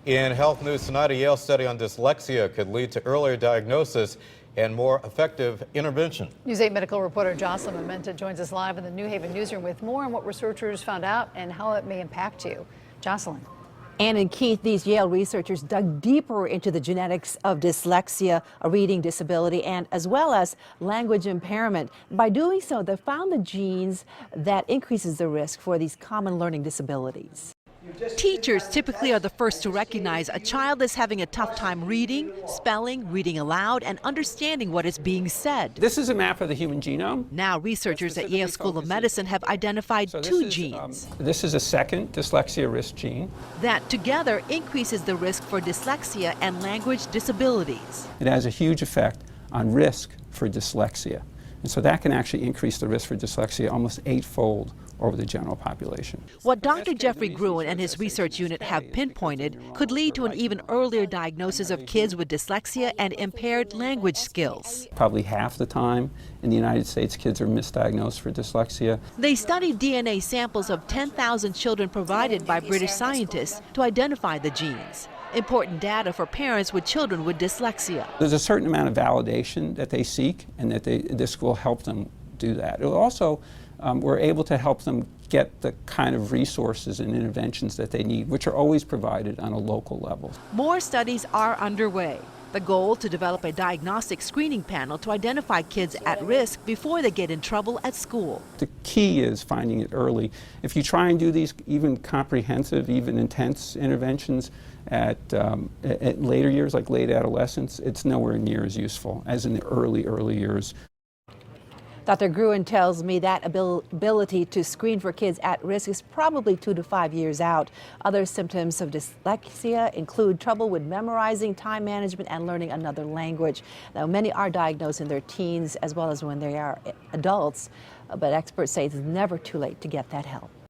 In health news tonight, a Yale study on dyslexia could lead to earlier diagnosis and more effective intervention. News 8 medical reporter Jocelyn Mementa joins us live in the New Haven newsroom with more on what researchers found out and how it may impact you. Jocelyn. Ann and Keith, these Yale researchers dug deeper into the genetics of dyslexia, a reading disability, and as well as language impairment. By doing so, they found the genes that increases the risk for these common learning disabilities. Teachers typically are the first to recognize a child is having a tough time reading, spelling, reading aloud, and understanding what is being said. This is a map of the human genome. Now researchers at Yale School of Medicine have identified two genes. This is a second dyslexia risk gene. That together increases the risk for dyslexia and language disabilities. It has a huge effect on risk for dyslexia. And so that can actually increase the risk for dyslexia almost 8-fold over the general population. What Dr. Jeffrey Gruen and his research unit have pinpointed could lead to an even earlier diagnosis of kids with dyslexia and impaired language skills. Probably half the time in the United States, kids are misdiagnosed for dyslexia. They studied DNA samples of 10,000 children provided by British scientists to identify the genes. Important data for parents with children with dyslexia. There's a certain amount of validation that they seek, and that this will help them do that. It will also, we're able to help them get the kind of resources and interventions that they need, which are always provided on a local level. More studies are underway. The goal to develop a diagnostic screening panel to identify kids at risk before they get in trouble at school. The key is finding it early. If you try and do these even comprehensive, even intense interventions at later years, like late adolescence, it's nowhere near as useful as in the early years. Dr. Gruen tells me that ability to screen for kids at risk is probably 2 to 5 years out. Other symptoms of dyslexia include trouble with memorizing, time management, and learning another language. Now, many are diagnosed in their teens as well as when they are adults, but experts say it's never too late to get that help.